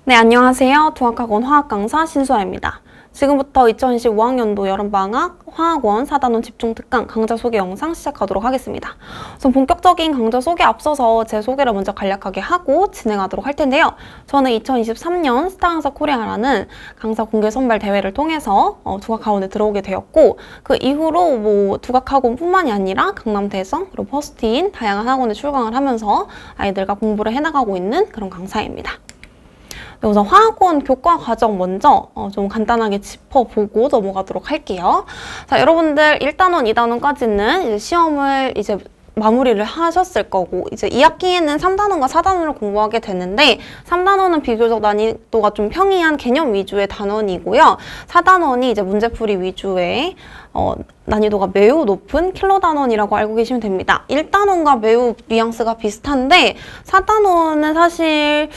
네, 안녕하세요. 중학학원 화학 강사 신수아입니다. 지금부터 2025학년도 여름방학 화학원 4단원 집중특강 강좌 소개 영상 시작하도록 하겠습니다. 우선 본격적인 강좌 소개에 앞서서 제 소개를 먼저 간략하게 하고 진행하도록 할 텐데요. 저는 2023년 스타강사 코리아라는 강사 공개 선발 대회를 통해서 두각학원에 들어오게 되었고, 그 이후로 두각학원뿐만이 아니라 강남대성 그리고 퍼스트인 다양한 학원에 출강을 하면서 아이들과 공부를 해나가고 있는 그런 강사입니다. 우선 화학원 교과 과정 먼저 좀 간단하게 짚어보고 넘어가도록 할게요. 자, 여러분들 1단원, 2단원까지는 이제 시험을 이제 마무리를 하셨을 거고, 이제 2학기에는 3단원과 4단원을 공부하게 되는데, 3단원은 비교적 난이도가 좀 평이한 개념 위주의 단원이고요. 4단원이 이제 문제풀이 위주의 난이도가 매우 높은 킬러 단원이라고 알고 계시면 됩니다. 1단원과 매우 뉘앙스가 비슷한데, 4단원은 사실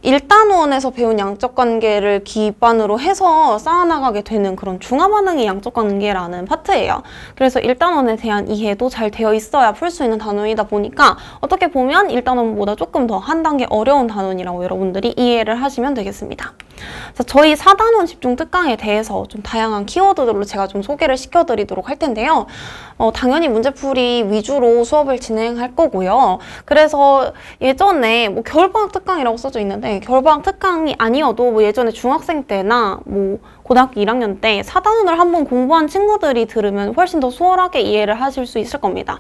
1단원에서 배운 양적 관계를 기반으로 해서 쌓아나가게 되는 그런 중화반응의 양적 관계라는 파트예요. 그래서 1단원에 대한 이해도 잘 되어 있어야 풀 수 있는 단원이다 보니까 어떻게 보면 1단원보다 조금 더 한 단계 어려운 단원이라고 여러분들이 이해를 하시면 되겠습니다. 자, 저희 4단원 집중 특강에 대해서 좀 다양한 키워드들로 제가 좀 소개를 시켜드리도록 할 텐데요. 당연히 문제풀이 위주로 수업을 진행할 거고요. 그래서 예전에 겨울방학 특강이라고 써져 있는데, 겨울방학 특강이 아니어도 예전에 중학생 때나 고등학교 1학년 때 4단원을 한번 공부한 친구들이 들으면 훨씬 더 수월하게 이해를 하실 수 있을 겁니다.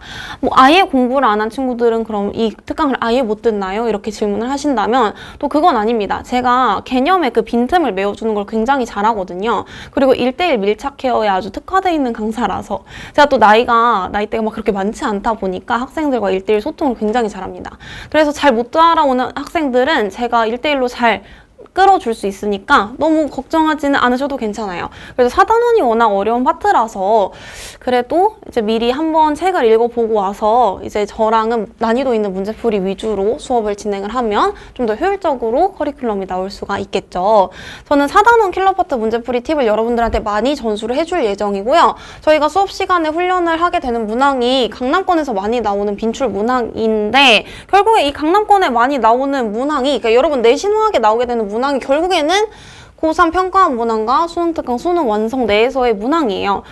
아예 공부를 안 한 친구들은 그럼 이 특강을 아예 못 듣나요? 이렇게 질문을 하신다면 또 그건 아닙니다. 제가 개념의 그 빈틈을 메워주는 걸 굉장히 잘하거든요. 그리고 1대1 밀착 케어에 아주 특화되어 있는 강사라서, 제가 또 나이대가 막 그렇게 많지 않다 보니까 학생들과 1대1 소통을 굉장히 잘합니다. 그래서 잘 못 따라오는 학생들은 제가 1대1로 잘 끌어줄 수 있으니까 너무 걱정하지는 않으셔도 괜찮아요. 그래서 4단원이 워낙 어려운 파트라서 그래도 이제 미리 한번 책을 읽어보고 와서 이제 저랑은 난이도 있는 문제풀이 위주로 수업을 진행을 하면 좀 더 효율적으로 커리큘럼이 나올 수가 있겠죠. 저는 4단원 킬러 파트 문제풀이 팁을 여러분들한테 많이 전수를 해줄 예정이고요. 저희가 수업 시간에 훈련을 하게 되는 문항이 강남권에서 많이 나오는 빈출 문항인데, 결국에 이 강남권에 많이 나오는 문항이, 그러니까 여러분 내신화하게 나오게 되는 문항이 결국에는 고3 평가원 문항과 수능특강 수능 완성 내에서의 문항이에요.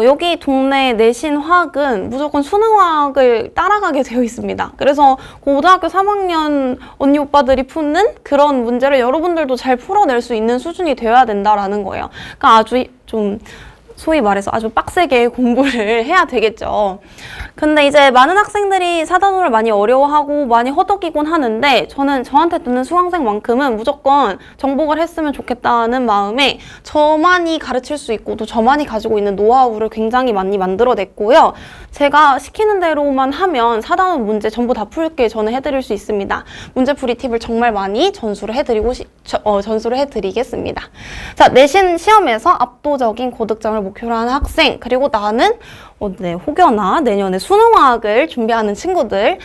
여기 동네 내신 화학은 무조건 수능 화학을 따라가게 되어 있습니다. 그래서 고등학교 3학년 언니 오빠들이 푸는 그런 문제를 여러분들도 잘 풀어낼 수 있는 수준이 되어야 된다라는 거예요. 그러니까 아주 좀 소위 말해서 아주 빡세게 공부를 해야 되겠죠. 근데 이제 많은 학생들이 4단원을 많이 어려워하고 많이 허덕이곤 하는데, 저는 저한테 듣는 수강생만큼은 무조건 정복을 했으면 좋겠다는 마음에 저만이 가르칠 수 있고 또 저만이 가지고 있는 노하우를 굉장히 많이 만들어냈고요. 제가 시키는 대로만 하면 4단원 문제 전부 다 풀게 저는 해드릴 수 있습니다. 문제풀이 팁을 정말 많이 전수를 해드리겠습니다. 자, 내신 시험에서 압도적인 고득점을 목표로 하는 학생, 그리고 나는 혹여나 내년에 수능화학을 준비하는 친구들,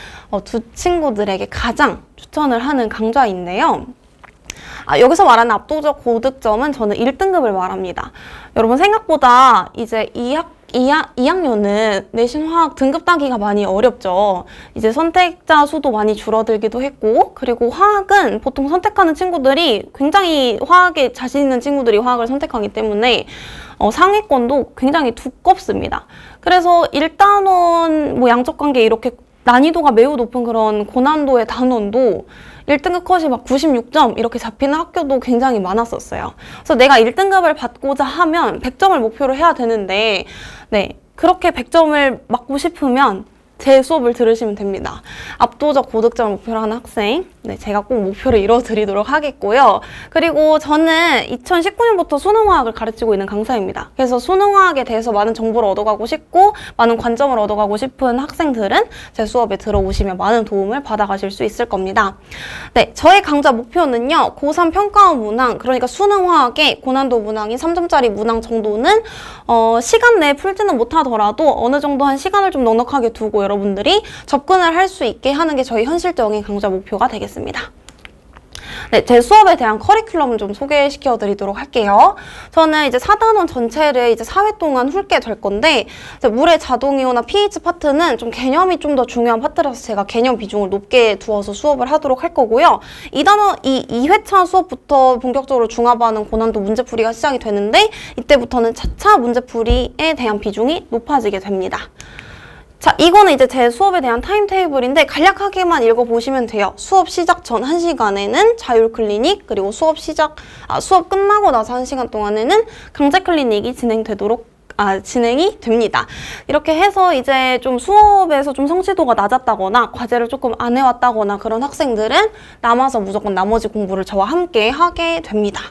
두 친구들에게 가장 추천을 하는 강좌인데요. 여기서 말하는 압도적 고득점은 저는 1등급을 말합니다. 여러분, 생각보다 이제 2학년은 내신 화학 등급 따기가 많이 어렵죠. 이제 선택자 수도 많이 줄어들기도 했고, 그리고 화학은 보통 선택하는 친구들이 굉장히 화학에 자신 있는 친구들이 화학을 선택하기 때문에 상위권도 굉장히 두껍습니다. 그래서 1단원 양적관계 이렇게 난이도가 매우 높은 그런 고난도의 단원도 1등급 컷이 막 96점 이렇게 잡히는 학교도 굉장히 많았었어요. 그래서 내가 1등급을 받고자 하면 100점을 목표로 해야 되는데, 그렇게 100점을 맞고 싶으면 제 수업을 들으시면 됩니다. 압도적 고득점을 목표로 하는 학생, 제가 꼭 목표를 이뤄드리도록 하겠고요. 그리고 저는 2019년부터 수능화학을 가르치고 있는 강사입니다. 그래서 수능화학에 대해서 많은 정보를 얻어가고 싶고 많은 관점을 얻어가고 싶은 학생들은 제 수업에 들어오시면 많은 도움을 받아가실 수 있을 겁니다. 저의 강좌 목표는요, 고3 평가원 문항, 그러니까 수능화학의 고난도 문항이 3점짜리 문항 정도는 시간 내에 풀지는 못하더라도 어느 정도 한 시간을 좀 넉넉하게 두고 여러분들이 접근을 할 수 있게 하는 게 저희 현실적인 강좌 목표가 되겠습니다. 네, 제 수업에 대한 커리큘럼 좀 소개시켜 드리도록 할게요. 저는 이제 4단원 전체를 이제 4회 동안 훑게 될 건데, 이제 물의 자동이온화 pH 파트는 좀 개념이 좀 더 중요한 파트라서 제가 개념 비중을 높게 두어서 수업을 하도록 할 거고요. 이 2회차 수업부터 본격적으로 중화반응 고난도 문제풀이가 시작이 되는데, 이때부터는 차차 문제풀이에 대한 비중이 높아지게 됩니다. 자, 이거는 이제 제 수업에 대한 타임테이블인데 간략하게만 읽어보시면 돼요. 수업 시작 전 1시간에는 자율 클리닉, 그리고 수업 끝나고 나서 1시간 동안에는 강제 클리닉이 진행이 됩니다. 이렇게 해서 이제 좀 수업에서 좀 성취도가 낮았다거나 과제를 조금 안 해왔다거나 그런 학생들은 남아서 무조건 나머지 공부를 저와 함께 하게 됩니다.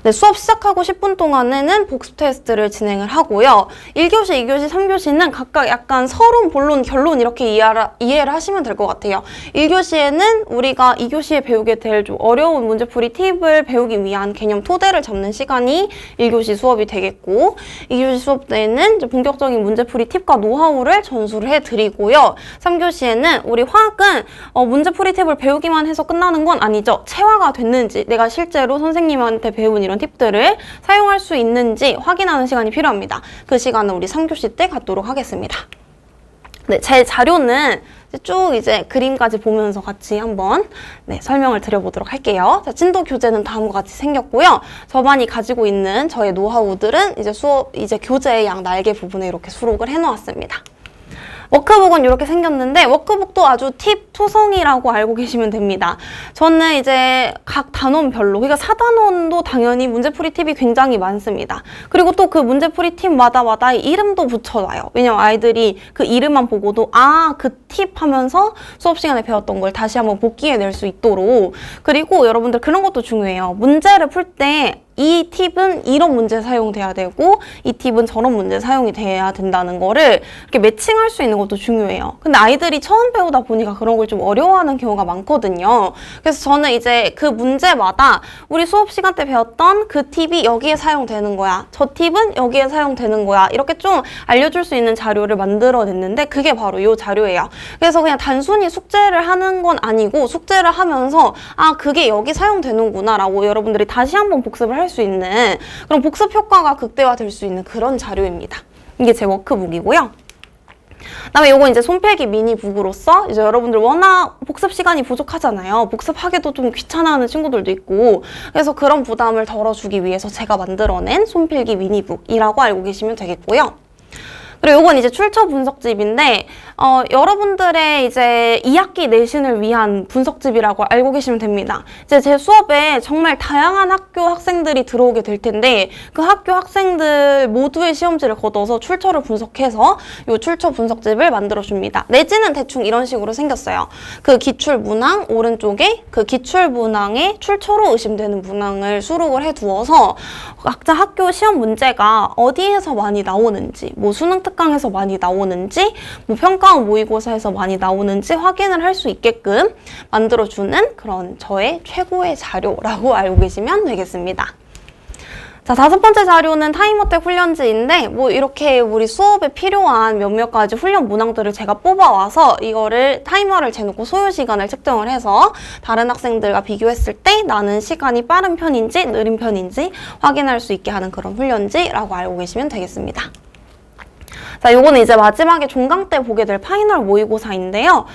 네, 수업 시작하고 10분 동안에는 복습 테스트를 진행을 하고요. 1교시, 2교시, 3교시는 각각 약간 서론, 본론, 결론 이렇게 이해를 하시면 될 것 같아요. 1교시에는 우리가 2교시에 배우게 될 좀 어려운 문제풀이 팁을 배우기 위한 개념 토대를 잡는 시간이 1교시 수업이 되겠고, 2교시 수업 때는 이제 본격적인 문제풀이 팁과 노하우를 전수를 해드리고요. 3교시에는 우리 화학은 문제풀이 팁을 배우기만 해서 끝나는 건 아니죠. 체화가 됐는지, 내가 실제로 선생님한테 배운 이런 팁들을 사용할 수 있는지 확인하는 시간이 필요합니다. 그 시간은 우리 3교시 때 갖도록 하겠습니다. 네, 제 자료는 쭉 이제 그림까지 보면서 같이 한번 설명을 드려보도록 할게요. 자, 진도 교재는 다음과 같이 생겼고요. 저만이 가지고 있는 저의 노하우들은 이제 교재의 양 날개 부분에 이렇게 수록을 해놓았습니다. 워크북은 이렇게 생겼는데 워크북도 아주 팁 투성이라고 알고 계시면 됩니다. 저는 이제 각 단원별로, 그러니까 4단원도 당연히 문제풀이 팁이 굉장히 많습니다. 그리고 또 그 문제풀이 팁마다 이름도 붙여놔요. 왜냐면 아이들이 그 이름만 보고도 그 팁 하면서 수업 시간에 배웠던 걸 다시 한번 복기해낼 수 있도록. 그리고 여러분들 그런 것도 중요해요. 문제를 풀 때 이 팁은 이런 문제 사용돼야 되고 이 팁은 저런 문제 사용이 돼야 된다는 거를 이렇게 매칭할 수 있는 것도 중요해요. 근데 아이들이 처음 배우다 보니까 그런 걸 좀 어려워하는 경우가 많거든요. 그래서 저는 이제 그 문제마다 우리 수업 시간 때 배웠던 그 팁이 여기에 사용되는 거야, 저 팁은 여기에 사용되는 거야, 이렇게 좀 알려줄 수 있는 자료를 만들어냈는데 그게 바로 이 자료예요. 그래서 그냥 단순히 숙제를 하는 건 아니고 숙제를 하면서 그게 여기 사용되는구나 라고 여러분들이 다시 한번 복습을 할 수 있는 그런 복습 효과가 극대화될 수 있는 그런 자료입니다. 이게 제 워크북이고요. 그다음에 요거 이제 손필기 미니북으로서 이제 여러분들 워낙 복습 시간이 부족하잖아요. 복습하기도 좀 귀찮아하는 친구들도 있고, 그래서 그런 부담을 덜어주기 위해서 제가 만들어낸 손필기 미니북이라고 알고 계시면 되겠고요. 그리고 요건 이제 출처 분석집인데 여러분들의 이제 2학기 내신을 위한 분석집이라고 알고 계시면 됩니다. 이제 제 수업에 정말 다양한 학교 학생들이 들어오게 될 텐데 그 학교 학생들 모두의 시험지를 걷어서 출처를 분석해서 요 출처 분석집을 만들어줍니다. 내지는 대충 이런 식으로 생겼어요. 그 기출 문항 오른쪽에 그 기출 문항의 출처로 의심되는 문항을 수록을 해두어서 각자 학교 시험 문제가 어디에서 많이 나오는지, 뭐 수능 특강에서 많이 나오는지, 뭐 평가원 모의고사에서 많이 나오는지 확인을 할 수 있게끔 만들어주는 그런 저의 최고의 자료라고 알고 계시면 되겠습니다. 자, 5번째 자료는 타임어택 훈련지인데 뭐 이렇게 우리 수업에 필요한 몇몇 가지 훈련 문항들을 제가 뽑아와서 이거를 타이머를 재놓고 소요 시간을 측정을 해서 다른 학생들과 비교했을 때 나는 시간이 빠른 편인지 느린 편인지 확인할 수 있게 하는 그런 훈련지라고 알고 계시면 되겠습니다. 자, 요거는 이제 마지막에 종강 때 보게 될 파이널 모의고사인데요.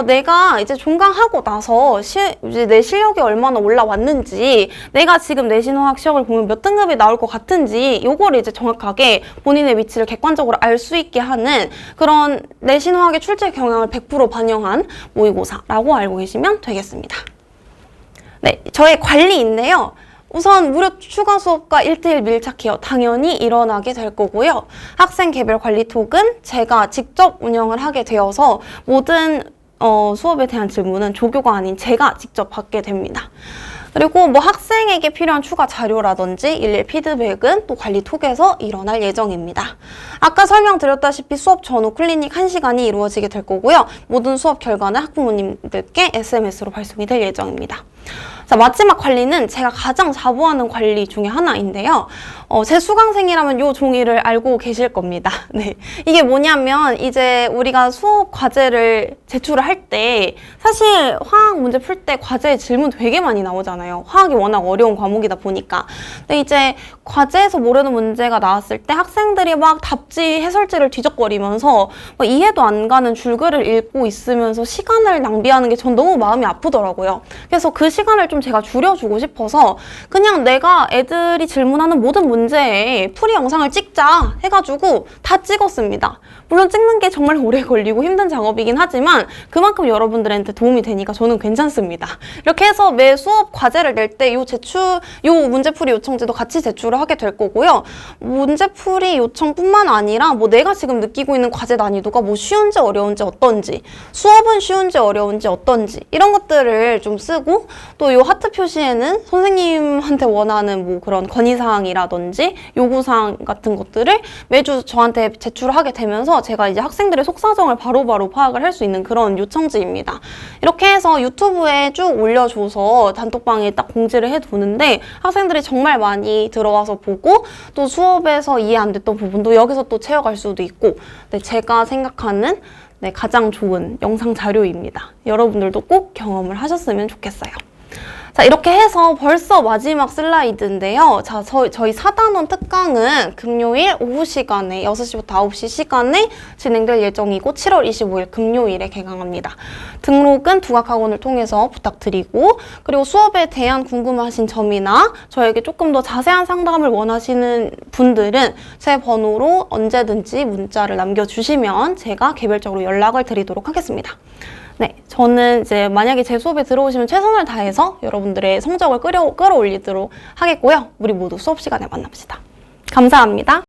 내가 이제 종강하고 나서 이제 내 실력이 얼마나 올라왔는지, 내가 지금 내신화학 시험을 보면 몇 등급이 나올 것 같은지, 요거를 이제 정확하게 본인의 위치를 객관적으로 알 수 있게 하는 그런 내신화학의 출제 경향을 100% 반영한 모의고사라고 알고 계시면 되겠습니다. 네, 저의 관리인데요. 우선 무료 추가 수업과 1:1 밀착 케어 당연히 일어나게 될 거고요. 학생 개별 관리톡은 제가 직접 운영을 하게 되어서 모든 수업에 대한 질문은 조교가 아닌 제가 직접 받게 됩니다. 그리고 뭐 학생에게 필요한 추가 자료라든지 일일 피드백은 또 관리톡에서 일어날 예정입니다. 아까 설명드렸다시피 수업 전후 클리닉 1시간이 이루어지게 될 거고요. 모든 수업 결과는 학부모님들께 SMS로 발송이 될 예정입니다. 자, 마지막 관리는 제가 가장 자부하는 관리 중에 하나인데요. 제 수강생이라면 이 종이를 알고 계실 겁니다. 네. 이게 뭐냐면 이제 우리가 수업 과제를 제출을 할 때 사실 화학 문제 풀 때 과제에 질문 되게 많이 나오잖아요. 화학이 워낙 어려운 과목이다 보니까. 근데 이제 과제에서 모르는 문제가 나왔을 때 학생들이 막 답지 해설지를 뒤적거리면서 막 이해도 안 가는 줄글을 읽고 있으면서 시간을 낭비하는 게 전 너무 마음이 아프더라고요. 그래서 그 시간을 좀 제가 줄여주고 싶어서 그냥 내가 애들이 질문하는 모든 문제에 풀이 영상을 찍자 해가지고 다 찍었습니다. 물론 찍는 게 정말 오래 걸리고 힘든 작업이긴 하지만 그만큼 여러분들한테 도움이 되니까 저는 괜찮습니다. 이렇게 해서 매 수업 과제를 낼 때 요 문제풀이 요청지도 같이 제출을 하게 될 거고요. 문제풀이 요청뿐만 아니라 뭐 내가 지금 느끼고 있는 과제 난이도가 뭐 쉬운지 어려운지 어떤지, 수업은 쉬운지 어려운지 어떤지 이런 것들을 좀 쓰고 또 요 하트 표시에는 선생님한테 원하는 뭐 그런 건의사항이라든지 요구사항 같은 것들을 매주 저한테 제출하게 되면서 제가 이제 학생들의 속사정을 바로바로 파악을 할 수 있는 그런 요청지입니다. 이렇게 해서 유튜브에 쭉 올려줘서 단톡방에 딱 공지를 해두는데 학생들이 정말 많이 들어와서 보고 또 수업에서 이해 안 됐던 부분도 여기서 또 채워갈 수도 있고 네, 제가 생각하는 가장 좋은 영상 자료입니다. 여러분들도 꼭 경험을 하셨으면 좋겠어요. 자, 이렇게 해서 벌써 마지막 슬라이드인데요. 자, 저희 4단원 특강은 금요일 오후 시간에 6시부터 9시 시간에 진행될 예정이고 7월 25일 금요일에 개강합니다. 등록은 두각학원을 통해서 부탁드리고 그리고 수업에 대한 궁금하신 점이나 저에게 조금 더 자세한 상담을 원하시는 분들은 제 번호로 언제든지 문자를 남겨주시면 제가 개별적으로 연락을 드리도록 하겠습니다. 네, 저는 이제 만약에 제 수업에 들어오시면 최선을 다해서 여러분들의 성적을 끌어올리도록 하겠고요. 우리 모두 수업 시간에 만납시다. 감사합니다.